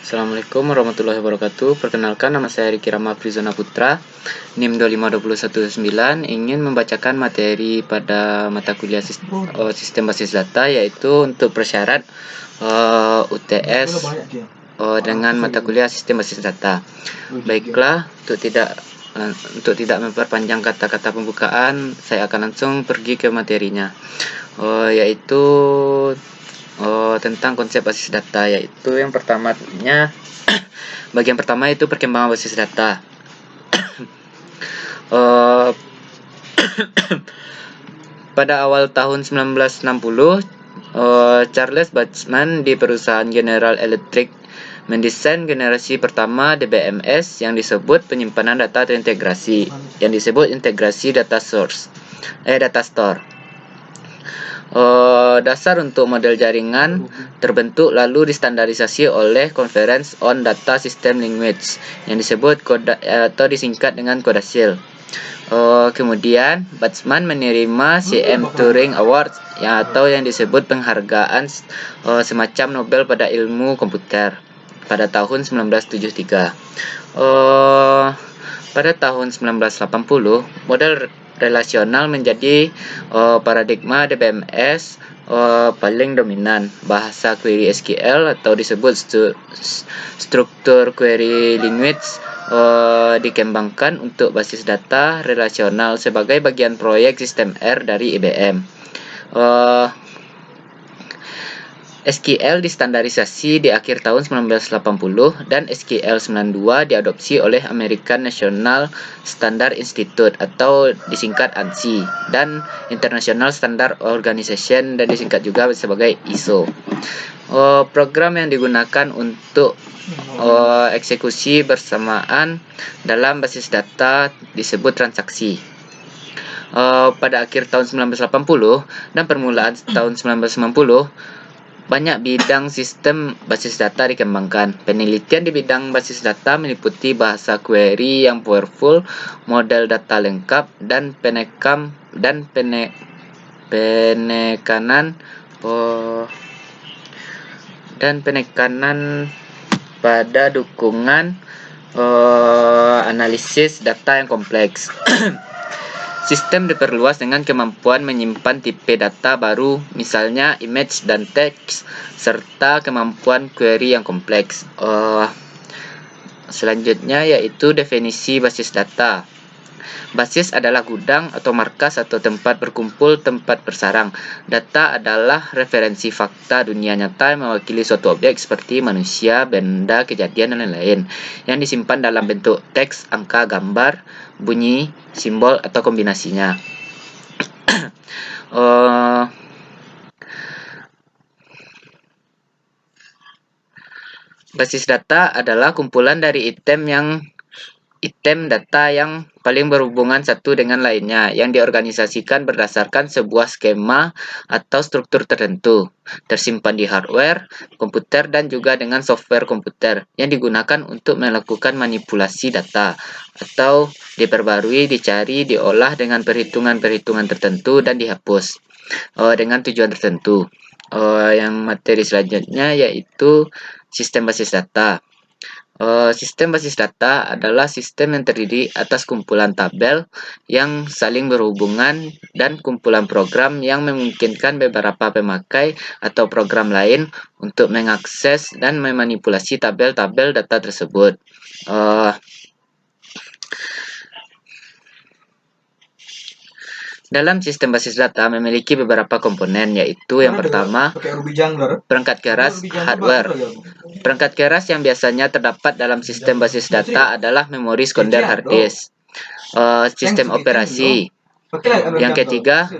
Assalamualaikum warahmatullahi wabarakatuh. Perkenalkan, nama saya Riki Rama Frizona Putra, NIM 25219, ingin membacakan materi pada mata kuliah sistem basis data, yaitu untuk persyarat UTS dengan mata kuliah sistem basis data. Baiklah, untuk tidak memperpanjang kata-kata pembukaan, saya akan langsung pergi ke materinya, yaitu tentang konsep basis data, yaitu yang pertamanya bagian pertama itu perkembangan basis data. Pada awal tahun 1960, Charles Babbage di perusahaan General Electric mendesain generasi pertama DBMS yang disebut penyimpanan data terintegrasi, yang disebut integrasi data store. Dasar untuk model jaringan terbentuk lalu distandarisasi oleh Conference on Data System Language yang disebut atau disingkat dengan CODASIL. Kemudian Babbage menerima CM Turing Award atau yang disebut penghargaan semacam Nobel pada ilmu komputer pada tahun 1973. Pada tahun 1980, model relasional menjadi paradigma DBMS paling dominan. Bahasa query SQL atau disebut struktur query language dikembangkan untuk basis data relasional sebagai bagian proyek sistem R dari IBM. SQL distandarisasi di akhir tahun 1980 dan SQL 92 diadopsi oleh American National Standard Institute atau disingkat ANSI dan International Standard Organization dan disingkat juga sebagai ISO. Program yang digunakan untuk eksekusi bersamaan dalam basis data disebut transaksi. Pada akhir tahun 1980 dan permulaan tahun 1990, banyak bidang sistem basis data dikembangkan. Penelitian di bidang basis data meliputi bahasa query yang powerful, model data lengkap, dan penekanan pada dukungan analisis data yang kompleks. Sistem diperluas dengan kemampuan menyimpan tipe data baru, misalnya image dan teks, serta kemampuan query yang kompleks. Selanjutnya yaitu definisi basis data. Basis adalah gudang atau markas atau tempat berkumpul, tempat bersarang. Data adalah referensi fakta dunia nyata yang mewakili suatu objek seperti manusia, benda, kejadian, dan lain-lain, yang disimpan dalam bentuk teks, angka, gambar, bunyi, simbol, atau kombinasinya. Basis data adalah kumpulan dari item data yang paling berhubungan satu dengan lainnya, yang diorganisasikan berdasarkan sebuah skema atau struktur tertentu, tersimpan di hardware komputer dan juga dengan software komputer yang digunakan untuk melakukan manipulasi data atau diperbarui, dicari, diolah dengan perhitungan-perhitungan tertentu dan dihapus dengan tujuan tertentu. Yang materi selanjutnya yaitu sistem basis data. Sistem basis data adalah sistem yang terdiri atas kumpulan tabel yang saling berhubungan dan kumpulan program yang memungkinkan beberapa pemakai atau program lain untuk mengakses dan memanipulasi tabel-tabel data tersebut. Dalam sistem basis data memiliki beberapa komponen, yaitu yang pertama, perangkat keras hardware. Perangkat keras yang biasanya terdapat dalam sistem basis data adalah memori sekunder hard disk. Sistem operasi. Yang ketiga,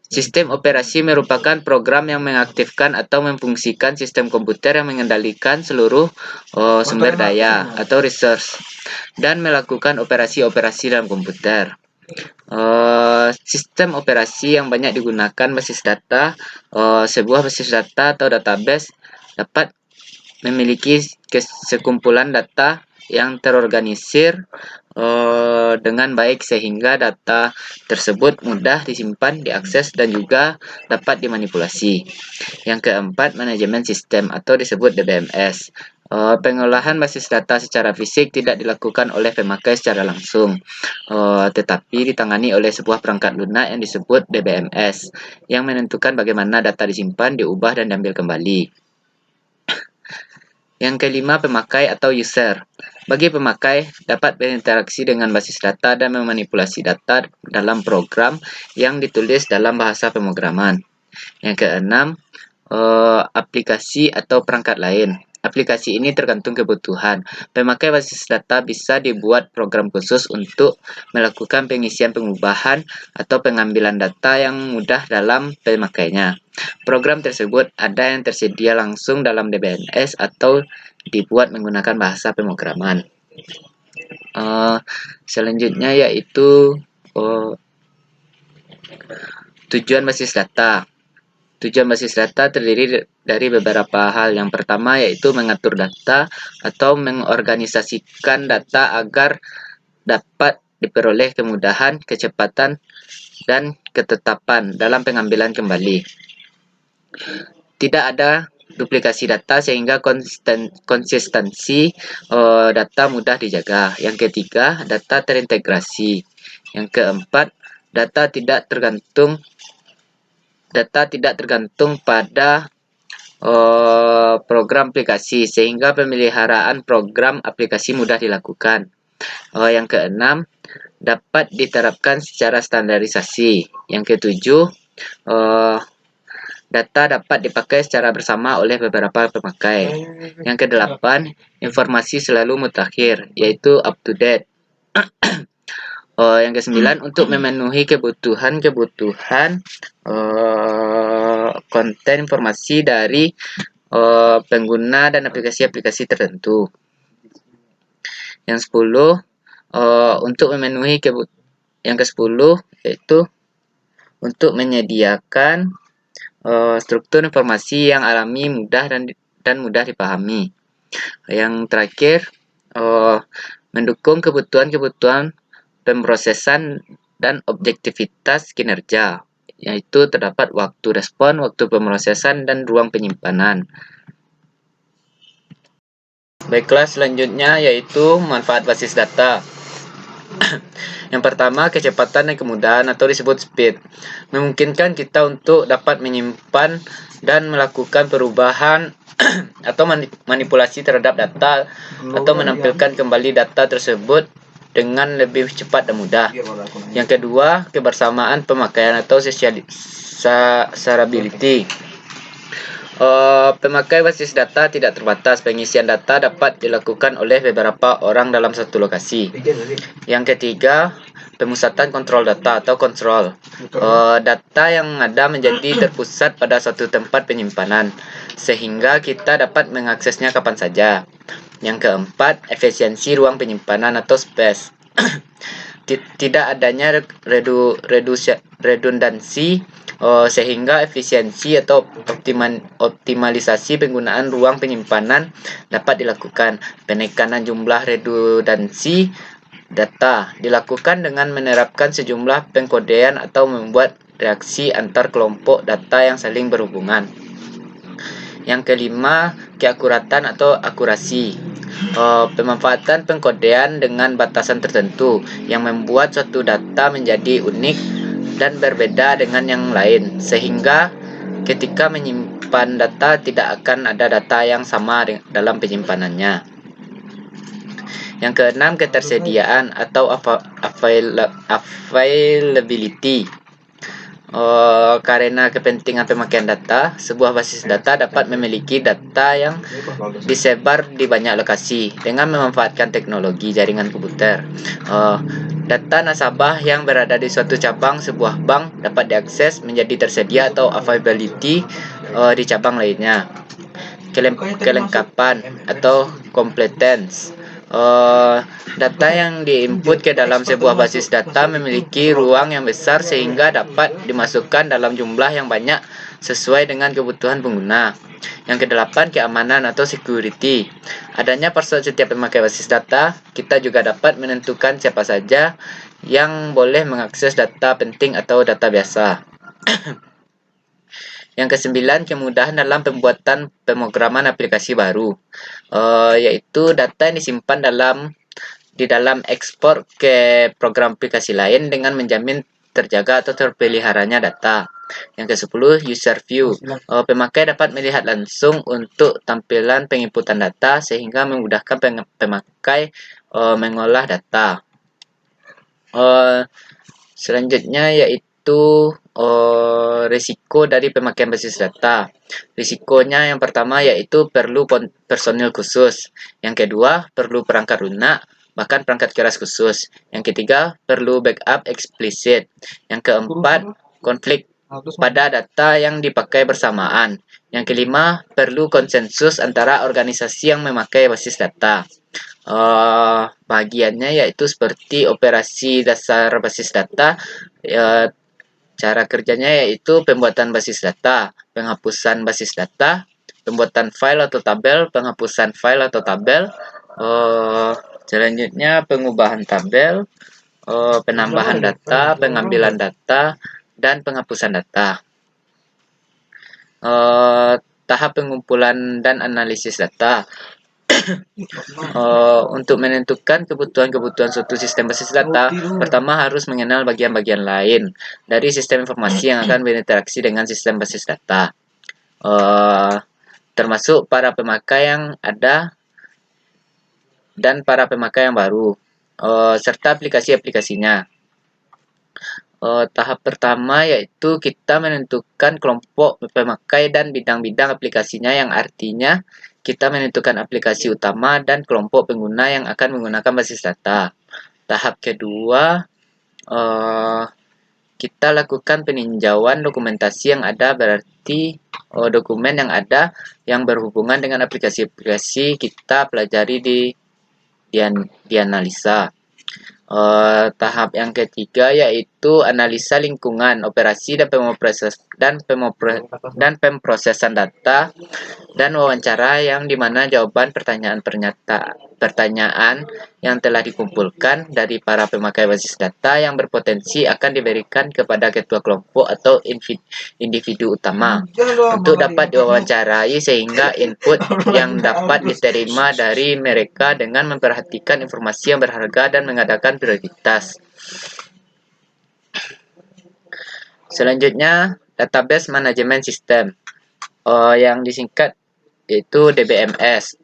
sistem operasi merupakan program yang mengaktifkan atau memfungsikan sistem komputer yang mengendalikan seluruh sumber daya atau resource dan melakukan operasi-operasi dalam komputer. Sistem operasi yang banyak digunakan basis data. Sebuah basis data atau database dapat memiliki sekumpulan data yang terorganisir dengan baik sehingga data tersebut mudah disimpan, diakses, dan juga dapat dimanipulasi. Yang keempat, manajemen sistem atau disebut DBMS. Pengolahan basis data secara fisik tidak dilakukan oleh pemakai secara langsung, tetapi ditangani oleh sebuah perangkat lunak yang disebut DBMS, yang menentukan bagaimana data disimpan, diubah, dan diambil kembali. Yang kelima, pemakai atau user. Bagi pemakai, dapat berinteraksi dengan basis data dan memanipulasi data dalam program yang ditulis dalam bahasa pemrograman. Yang keenam, aplikasi atau perangkat lain. Aplikasi ini tergantung kebutuhan. Pemakai basis data bisa dibuat program khusus untuk melakukan pengisian pengubahan atau pengambilan data yang mudah dalam pemakainya. Program tersebut ada yang tersedia langsung dalam DBMS atau dibuat menggunakan bahasa pemrograman. Selanjutnya yaitu tujuan basis data. Tujuan basis data terdiri dari beberapa hal. Yang pertama yaitu mengatur data atau mengorganisasikan data agar dapat diperoleh kemudahan, kecepatan, dan ketetapan dalam pengambilan kembali. Tidak ada duplikasi data sehingga konsistensi data mudah dijaga. Yang ketiga, data terintegrasi. Yang keempat, data tidak tergantung pada program aplikasi sehingga pemeliharaan program aplikasi mudah dilakukan. Yang keenam, dapat diterapkan secara standarisasi. Yang ketujuh, data dapat dipakai secara bersama oleh beberapa pemakai. Yang kedelapan, informasi selalu mutakhir, yaitu up to date. Yang kesembilan, untuk memenuhi kebutuhan konten informasi dari pengguna dan aplikasi-aplikasi tertentu. Yang 10, untuk memenuhi yang ke-10 yaitu untuk menyediakan struktur informasi yang alami, mudah dan mudah dipahami. Yang terakhir, mendukung kebutuhan pemrosesan dan objektivitas kinerja, yaitu terdapat waktu respon, waktu pemrosesan, dan ruang penyimpanan. Baiklah, selanjutnya yaitu manfaat basis data. Yang pertama, kecepatan dan kemudahan atau disebut speed. Memungkinkan kita untuk dapat menyimpan dan melakukan perubahan atau manipulasi terhadap data atau menampilkan kembali data tersebut dengan lebih cepat dan mudah. Yang kedua, kebersamaan pemakaian atau shareability. Pemakai basis data tidak terbatas. Pengisian data dapat dilakukan oleh beberapa orang dalam satu lokasi. Yang ketiga, pemusatan kontrol data atau kontrol. Data yang ada menjadi terpusat pada suatu tempat penyimpanan, sehingga kita dapat mengaksesnya kapan saja. Yang keempat, efisiensi ruang penyimpanan atau space. Tidak adanya redundansi, sehingga efisiensi atau optimalisasi penggunaan ruang penyimpanan dapat dilakukan. Penekanan jumlah redundansi data dilakukan dengan menerapkan sejumlah pengkodean atau membuat reaksi antar kelompok data yang saling berhubungan. Yang kelima, keakuratan atau akurasi. Pemanfaatan pengkodean dengan batasan tertentu yang membuat suatu data menjadi unik dan berbeda dengan yang lain, sehingga ketika menyimpan data tidak akan ada data yang sama dalam penyimpanannya. Yang keenam, ketersediaan atau availability. Karena kepentingan pemakaian data, sebuah basis data dapat memiliki data yang disebar di banyak lokasi dengan memanfaatkan teknologi jaringan komputer. Data nasabah yang berada di suatu cabang sebuah bank dapat diakses menjadi tersedia atau availability di cabang lainnya. Kelengkapan atau competence. Data yang diinput ke dalam sebuah basis data memiliki ruang yang besar sehingga dapat dimasukkan dalam jumlah yang banyak sesuai dengan kebutuhan pengguna. Yang kedelapan, keamanan atau security. Adanya password setiap pemakai basis data, kita juga dapat menentukan siapa saja yang boleh mengakses data penting atau data biasa. Yang kesembilan, kemudahan dalam pembuatan pemrograman aplikasi baru, yaitu data yang disimpan di dalam ekspor ke program aplikasi lain dengan menjamin terjaga atau terpeliharanya data. Yang ke-10, user view. Pemakai dapat melihat langsung untuk tampilan penginputan data sehingga memudahkan pemakai mengolah data. Selanjutnya yaitu risiko dari pemakaian basis data. Risikonya yang pertama yaitu perlu personil khusus. Yang kedua, perlu perangkat lunak, bahkan perangkat keras khusus. Yang ketiga, perlu backup eksplisit. Yang keempat, konflik pada data yang dipakai bersamaan. Yang kelima, perlu konsensus antara organisasi yang memakai basis data. Bagiannya yaitu seperti operasi dasar basis data. Cara kerjanya yaitu pembuatan basis data, penghapusan basis data, pembuatan file atau tabel, penghapusan file atau tabel, selanjutnya pengubahan tabel, penambahan data, pengambilan data, dan penghapusan data. Tahap pengumpulan dan analisis data. Untuk menentukan kebutuhan suatu sistem basis data, pertama harus mengenal bagian-bagian lain dari sistem informasi yang akan berinteraksi dengan sistem basis data, termasuk para pemakai yang ada dan para pemakai yang baru, serta aplikasi-aplikasinya. Tahap pertama yaitu kita menentukan kelompok pemakai dan bidang-bidang aplikasinya, yang artinya kita menentukan aplikasi utama dan kelompok pengguna yang akan menggunakan basis data. Tahap kedua, kita lakukan peninjauan dokumentasi yang ada, berarti dokumen yang ada yang berhubungan dengan aplikasi-aplikasi kita pelajari dianalisa. Tahap yang ketiga yaitu analisa lingkungan operasi dan pemrosesan data dan wawancara, yang dimana jawaban pertanyaan yang telah dikumpulkan dari para pemakai basis data yang berpotensi akan diberikan kepada ketua kelompok atau individu utama untuk dapat diwawancarai, sehingga input yang dapat diterima dari mereka dengan memperhatikan informasi yang berharga dan mengadakan prioritas. Selanjutnya, database management system, yang disingkat yaitu DBMS.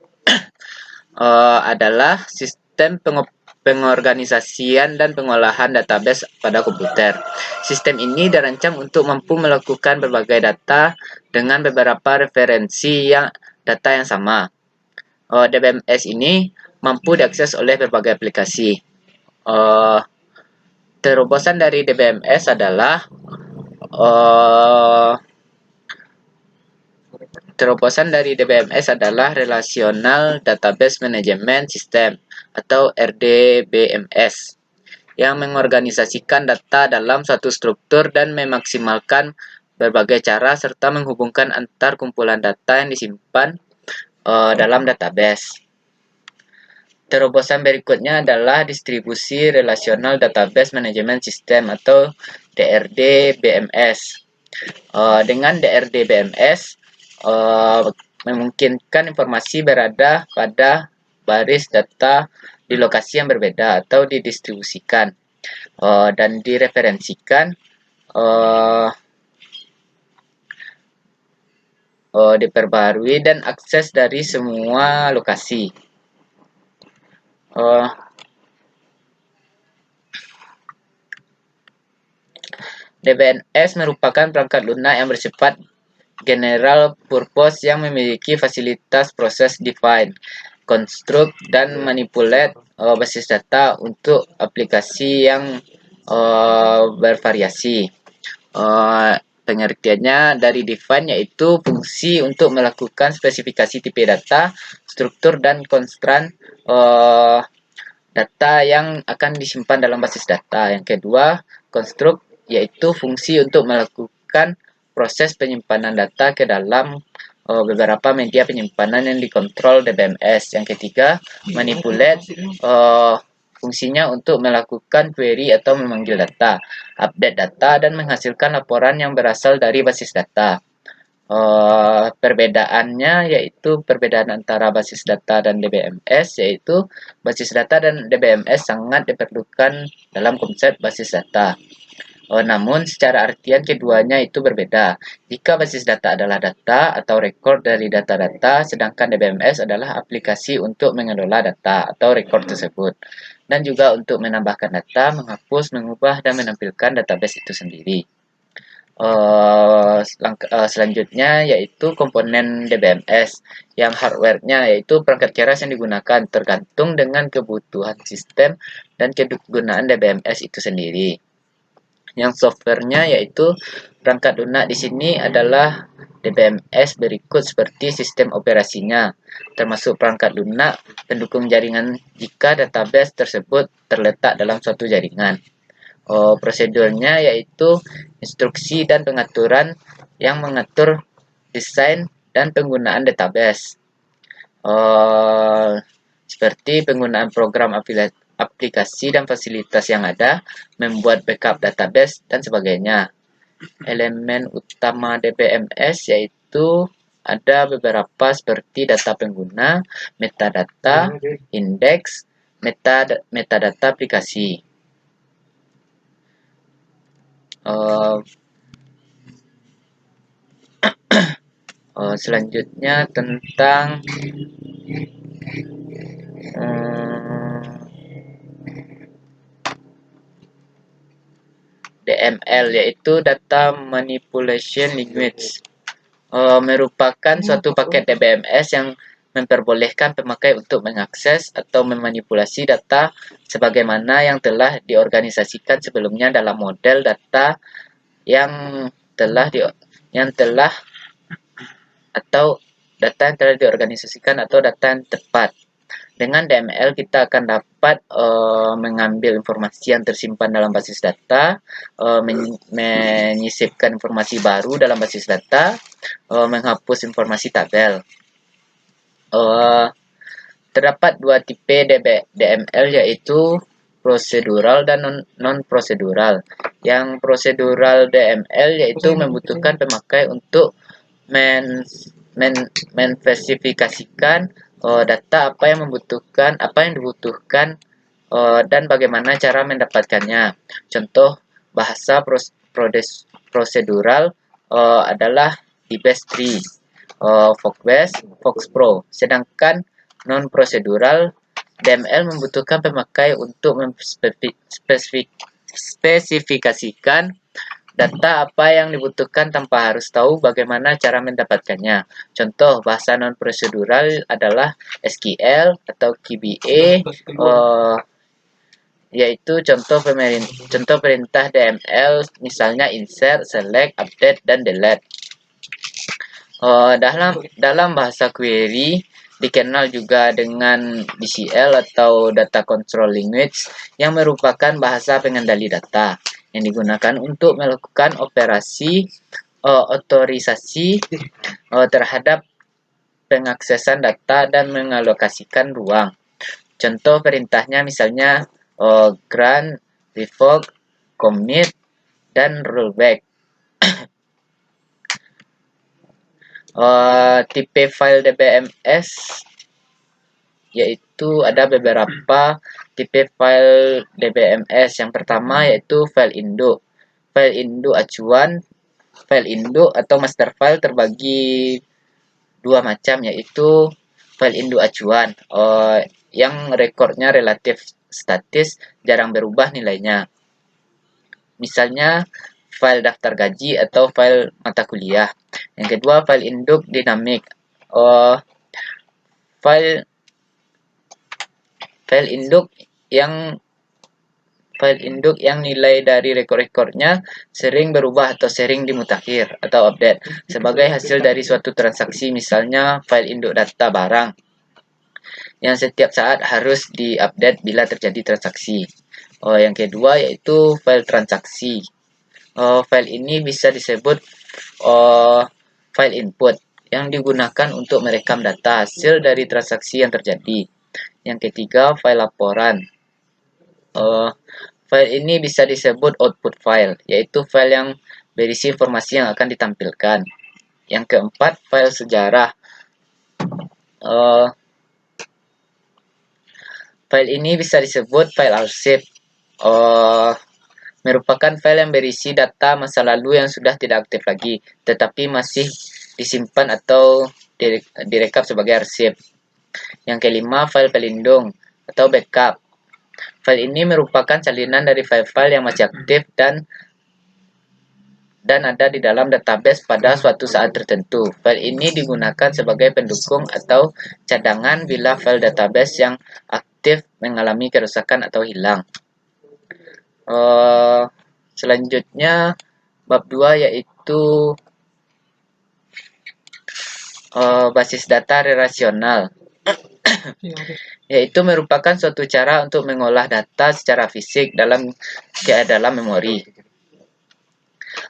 Adalah sistem pengorganisasian dan pengolahan database pada komputer. Sistem ini dirancang untuk mampu melakukan berbagai data dengan beberapa referensi data yang sama. DBMS ini mampu diakses oleh berbagai aplikasi. Terobosan dari DBMS adalah Relational Database Management System atau RDBMS, yang mengorganisasikan data dalam satu struktur dan memaksimalkan berbagai cara serta menghubungkan antar kumpulan data yang disimpan dalam database. Terobosan berikutnya adalah distribusi Relational Database Management System atau DRD-BMS. Dengan DRD-BMS memungkinkan informasi berada pada baris data di lokasi yang berbeda atau didistribusikan dan direferensikan, diperbarui dan akses dari semua lokasi. DBMS merupakan perangkat lunak yang bersifat general purpose yang memiliki fasilitas proses define, construct, dan manipulate basis data untuk aplikasi yang bervariasi. Pengertiannya dari define yaitu fungsi untuk melakukan spesifikasi tipe data, struktur, dan constraint data yang akan disimpan dalam basis data. Yang kedua, construct yaitu fungsi untuk melakukan proses penyimpanan data ke dalam beberapa media penyimpanan yang dikontrol DBMS. Yang ketiga, manipulate, fungsinya untuk melakukan query atau memanggil data, update data, dan menghasilkan laporan yang berasal dari basis data. Perbedaannya yaitu perbedaan antara basis data dan DBMS, yaitu basis data dan DBMS sangat diperlukan dalam konsep basis data. Namun secara artian keduanya itu berbeda. Jika basis data adalah data atau rekor dari data-data, sedangkan DBMS adalah aplikasi untuk mengelola data atau rekor tersebut. Dan juga untuk menambahkan data, menghapus, mengubah, dan menampilkan database itu sendiri. Selanjutnya yaitu komponen DBMS yang hardware-nya yaitu perangkat keras yang digunakan tergantung dengan kebutuhan sistem dan kegunaan DBMS itu sendiri. Yang software-nya yaitu perangkat lunak di sini adalah DBMS berikut seperti sistem operasinya, termasuk perangkat lunak pendukung jaringan jika database tersebut terletak dalam suatu jaringan. Prosedurnya yaitu instruksi dan pengaturan yang mengatur desain dan penggunaan database. Seperti penggunaan program aplikasi dan fasilitas yang ada, membuat backup database, dan sebagainya. Elemen utama DBMS yaitu ada beberapa seperti data pengguna, metadata, indeks, metadata aplikasi. Selanjutnya tentang DML yaitu Data Manipulation Language, merupakan suatu paket DBMS yang memperbolehkan pemakai untuk mengakses atau memanipulasi data sebagaimana yang telah diorganisasikan sebelumnya dalam model data yang telah atau data yang telah diorganisasikan atau data yang tepat. Dengan DML kita akan dapat mengambil informasi yang tersimpan dalam basis data, menyisipkan informasi baru dalam basis data, menghapus informasi tabel. Terdapat dua tipe DML yaitu prosedural dan non-prosedural. Yang prosedural DML yaitu membutuhkan pemakai untuk menspesifikasikan data apa yang dibutuhkan dan bagaimana cara mendapatkannya. Contoh bahasa prosedural adalah DBase3, Foxbase, FoxPro. Sedangkan non-prosedural DML membutuhkan pemakai untuk spesifikasikan data apa yang dibutuhkan tanpa harus tahu bagaimana cara mendapatkannya. Contoh bahasa non-prosedural adalah SQL atau QBA, yaitu contoh perintah DML misalnya insert, select, update, dan delete. Dalam bahasa query dikenal juga dengan DCL atau Data Control Language yang merupakan bahasa pengendali data yang digunakan untuk melakukan operasi otorisasi terhadap pengaksesan data dan mengalokasikan ruang. Contoh perintahnya misalnya grant, revoke, commit, dan rollback. Tipe file DBMS yaitu ada beberapa tipe file DBMS. Yang pertama yaitu file induk. File induk acuan, file induk atau master file terbagi dua macam, yaitu file induk acuan yang rekornya relatif statis, jarang berubah nilainya. Misalnya file daftar gaji atau file mata kuliah. Yang kedua file induk dinamik. File induk yang nilai dari rekor-rekornya sering berubah atau sering dimutakhir atau update sebagai hasil dari suatu transaksi, misalnya file induk data barang yang setiap saat harus diupdate bila terjadi transaksi. Yang kedua yaitu file transaksi. File ini bisa disebut file input yang digunakan untuk merekam data hasil dari transaksi yang terjadi. Yang ketiga file laporan. File ini bisa disebut output file, yaitu file yang berisi informasi yang akan ditampilkan. Yang keempat, file sejarah. File ini bisa disebut file arsip. Merupakan file yang berisi data masa lalu yang sudah tidak aktif lagi, tetapi masih disimpan atau direkap sebagai arsip. Yang kelima, file pelindung atau backup. File ini merupakan salinan dari file-file yang masih aktif dan ada di dalam database pada suatu saat tertentu. File ini digunakan sebagai pendukung atau cadangan bila file database yang aktif mengalami kerusakan atau hilang. Selanjutnya, bab 2 yaitu basis data relasional. Yaitu merupakan suatu cara untuk mengolah data secara fisik dalam memori.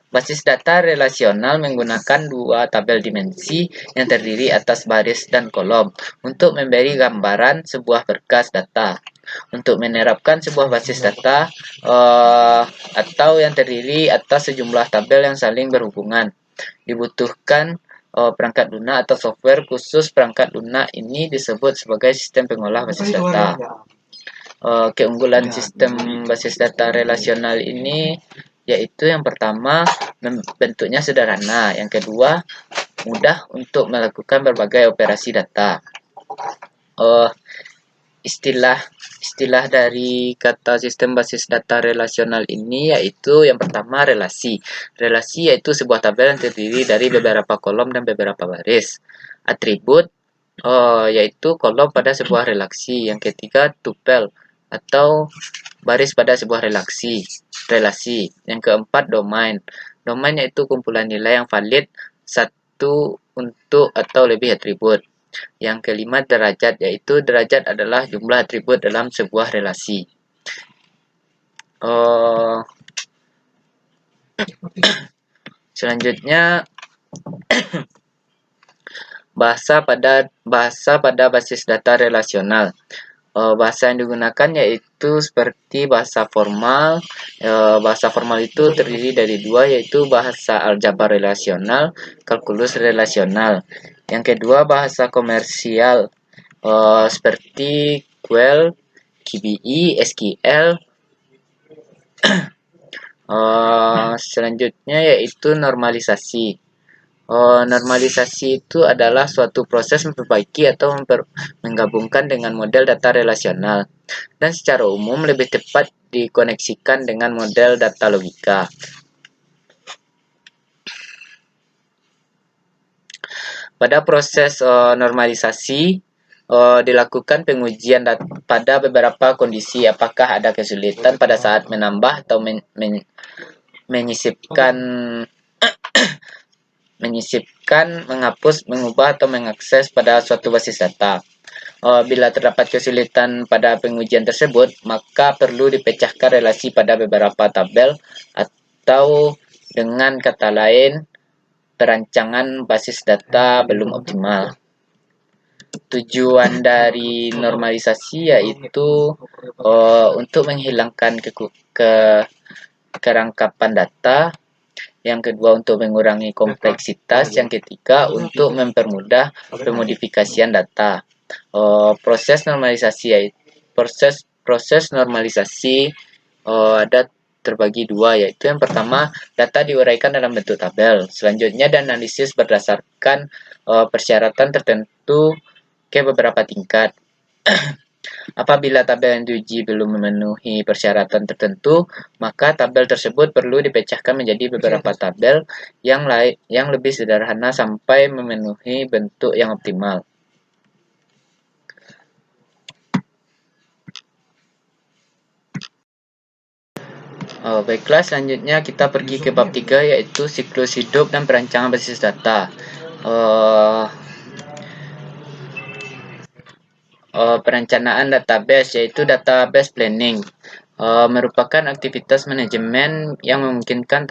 Basis data relasional menggunakan dua tabel dimensi yang terdiri atas baris dan kolom untuk memberi gambaran sebuah berkas data. Untuk menerapkan sebuah basis data atau yang terdiri atas sejumlah tabel yang saling berhubungan, dibutuhkan perangkat lunak atau software khusus. Perangkat lunak ini disebut sebagai sistem pengolah basis data. Keunggulan sistem basis data relasional ini yaitu yang pertama, bentuknya sederhana. Yang kedua, mudah untuk melakukan berbagai operasi data. Istilah dari kata sistem basis data relasional ini yaitu yang pertama, relasi. Relasi yaitu sebuah tabel yang terdiri dari beberapa kolom dan beberapa baris. Atribut yaitu kolom pada sebuah relasi. Yang ketiga, tupel atau baris pada sebuah relasi. Yang keempat, domain. Domain yaitu kumpulan nilai yang valid satu untuk atau lebih atribut. Yang kelima, derajat, yaitu derajat adalah jumlah atribut dalam sebuah relasi. Selanjutnya, bahasa pada basis data relasional. Bahasa yang digunakan yaitu seperti bahasa formal. Bahasa formal itu terdiri dari dua, yaitu bahasa aljabar relasional, kalkulus relasional. Yang kedua, bahasa komersial seperti QL, QBE, SQL. Selanjutnya yaitu normalisasi. Normalisasi itu adalah suatu proses memperbaiki atau menggabungkan dengan model data relasional, dan secara umum lebih tepat dikoneksikan dengan model data logika. Pada proses normalisasi dilakukan pengujian pada beberapa kondisi, apakah ada kesulitan pada saat menambah atau menyisipkan, menghapus, mengubah, atau mengakses pada suatu basis data. Bila terdapat kesulitan pada pengujian tersebut, maka perlu dipecahkan relasi pada beberapa tabel, atau dengan kata lain, perancangan basis data belum optimal. Tujuan dari normalisasi yaitu untuk menghilangkan kerangkapan data. Yang kedua, untuk mengurangi kompleksitas. Yang ketiga, untuk mempermudah pemodifikasian data. Proses normalisasi ada terbagi dua, yaitu yang pertama, data diuraikan dalam bentuk tabel. Selanjutnya, dianalisis berdasarkan persyaratan tertentu ke beberapa tingkat. Apabila tabel yang diuji belum memenuhi persyaratan tertentu, maka tabel tersebut perlu dipecahkan menjadi beberapa tabel yang lebih sederhana sampai memenuhi bentuk yang optimal. Baiklah, selanjutnya kita pergi ke bab 3, yaitu siklus hidup dan perancangan basis data. Perencanaan database, yaitu database planning, merupakan aktivitas manajemen yang memungkinkan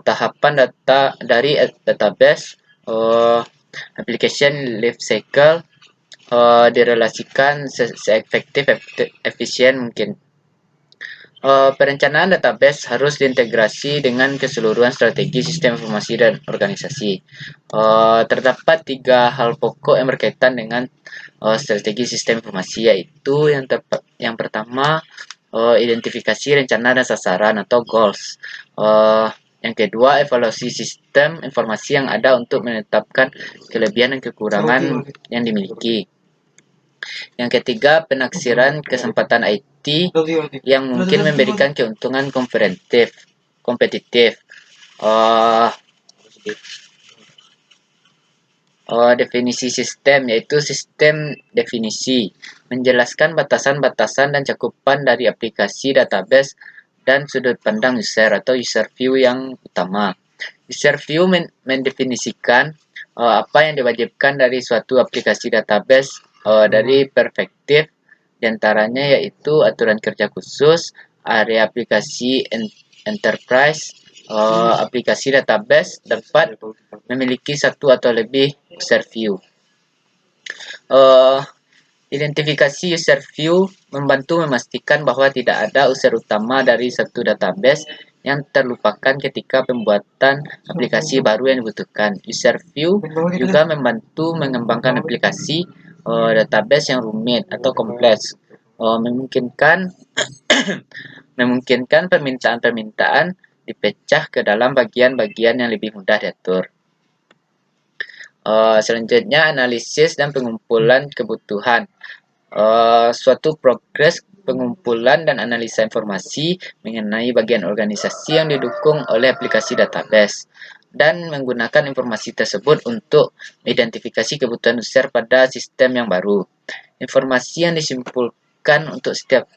tahapan data dari database application life cycle direlasikan seefektif efisien mungkin. Perencanaan database harus diintegrasi dengan keseluruhan strategi sistem informasi dan organisasi. Terdapat 3 hal pokok yang berkaitan dengan strategi sistem informasi, yaitu yang pertama, identifikasi rencana dan sasaran atau goals. Yang kedua, evaluasi sistem informasi yang ada untuk menetapkan kelebihan dan kekurangan yang dimiliki. Yang ketiga, penaksiran kesempatan IT yang mungkin memberikan keuntungan kompetitif. Definisi sistem, yaitu sistem definisi, menjelaskan batasan-batasan dan cakupan dari aplikasi database dan sudut pandang user atau user view yang utama. User view mendefinisikan apa yang diwajibkan dari suatu aplikasi database dari perspektif diantaranya yaitu aturan kerja khusus, area aplikasi enterprise, aplikasi database dapat memiliki satu atau lebih user view. Identifikasi user view membantu memastikan bahwa tidak ada user utama dari satu database yang terlupakan ketika pembuatan aplikasi baru yang dibutuhkan. User view juga membantu mengembangkan aplikasi database yang rumit atau kompleks, memungkinkan permintaan-permintaan dipecah ke dalam bagian-bagian yang lebih mudah diatur. Selanjutnya, analisis dan pengumpulan kebutuhan. Suatu progres pengumpulan dan analisa informasi mengenai bagian organisasi yang didukung oleh aplikasi database dan menggunakan informasi tersebut untuk identifikasi kebutuhan user pada sistem yang baru. Informasi yang disimpulkan untuk setiap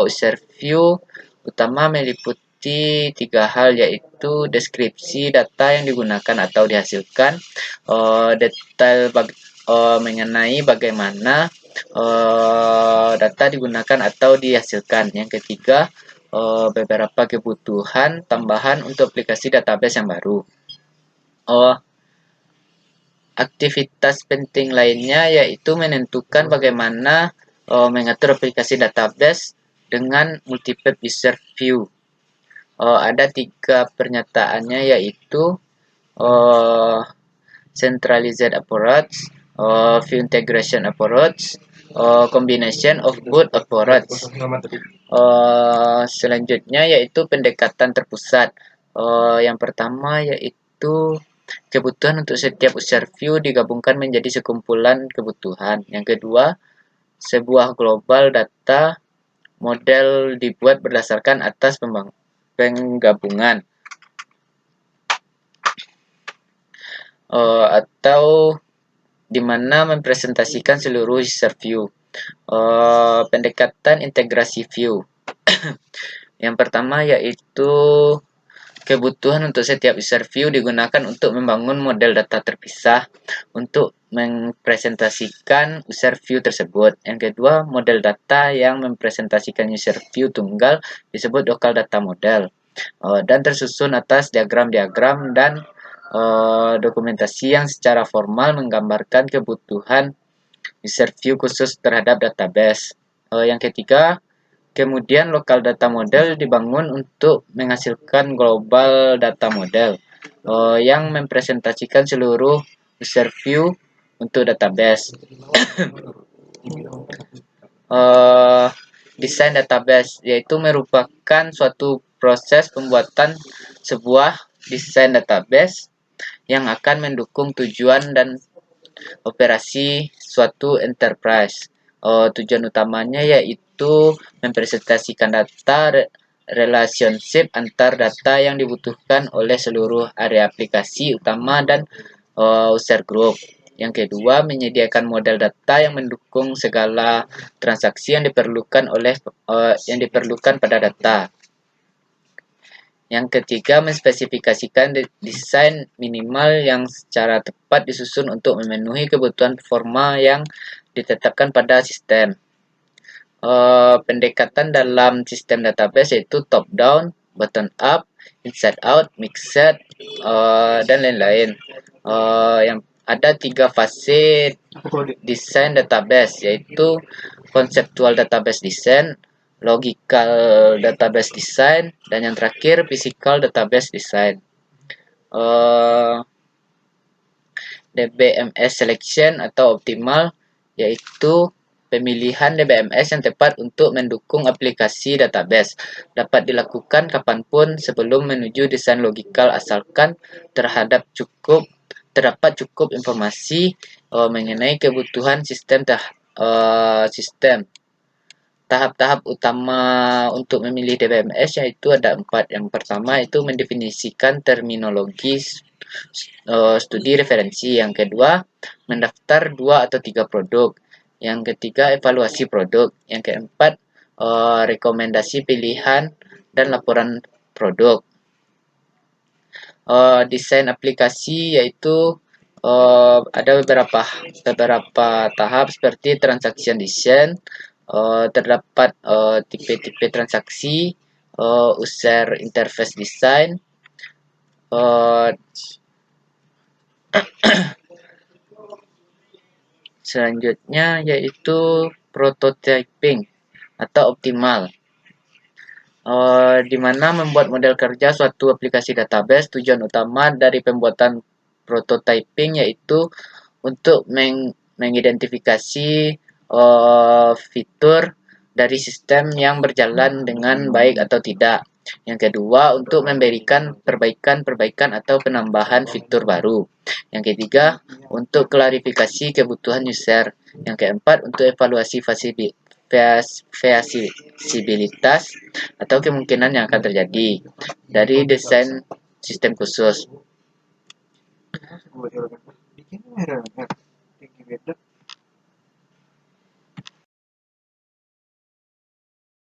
user view utama meliputi 3 hal, yaitu deskripsi data yang digunakan atau dihasilkan, detail mengenai bagaimana data digunakan atau dihasilkan. Yang ketiga, beberapa kebutuhan tambahan untuk aplikasi database yang baru. Aktivitas penting lainnya yaitu menentukan bagaimana mengatur aplikasi database dengan multiple user view. Ada 3 pernyataannya, yaitu centralized approach, view integration approach, combination of both approach. Selanjutnya yaitu pendekatan terpusat. Yang pertama yaitu kebutuhan untuk setiap user view digabungkan menjadi sekumpulan kebutuhan. Yang kedua, sebuah global data model dibuat berdasarkan atas penggabungan atau di mana mempresentasikan seluruh user view. Pendekatan integrasi view. Yang pertama yaitu kebutuhan untuk setiap user view digunakan untuk membangun model data terpisah untuk mempresentasikan user view tersebut. Yang kedua, model data yang mempresentasikan user view tunggal disebut local data model, dan tersusun atas diagram-diagram dan dokumentasi yang secara formal menggambarkan kebutuhan user view khusus terhadap database. Yang ketiga, kemudian local data model dibangun untuk menghasilkan global data model yang mempresentasikan seluruh user view untuk database. Desain database yaitu merupakan suatu proses pembuatan sebuah desain database yang akan mendukung tujuan dan operasi suatu enterprise. Tujuan utamanya yaitu mempresentasikan data relationship antar data yang dibutuhkan oleh seluruh area aplikasi utama dan user group. Yang kedua, menyediakan model data yang mendukung segala transaksi yang diperlukan pada data. Yang ketiga, menspesifikasikan desain minimal yang secara tepat disusun untuk memenuhi kebutuhan performa yang ditetapkan pada sistem. Pendekatan dalam sistem database yaitu top down, bottom up, inside out, mixed, dan lain-lain. Yang ada 3 fase desain database, yaitu conceptual database design, logical database design, dan yang terakhir physical database design. DBMS selection atau optimal, yaitu pemilihan DBMS yang tepat untuk mendukung aplikasi database. Dapat dilakukan kapanpun sebelum menuju desain logikal, asalkan terdapat cukup informasi mengenai kebutuhan sistem. Tahap-tahap utama untuk memilih DBMS yaitu ada 4. Yang pertama itu mendefinisikan terminologi studi referensi. Yang kedua, mendaftar 2 atau 3 produk. Yang ketiga, evaluasi produk. Yang keempat, rekomendasi pilihan dan laporan produk. Desain aplikasi yaitu ada beberapa tahap seperti transaction design. Terdapat tipe-tipe transaksi, user interface design, selanjutnya yaitu prototyping atau optimal, di mana membuat model kerja suatu aplikasi database. Tujuan utama dari pembuatan prototyping yaitu untuk mengidentifikasi fitur dari sistem yang berjalan dengan baik atau tidak. Yang kedua, untuk memberikan perbaikan atau penambahan fitur baru. Yang ketiga, untuk klarifikasi kebutuhan user. Yang keempat, untuk evaluasi visibilitas atau kemungkinan yang akan terjadi dari desain sistem khusus.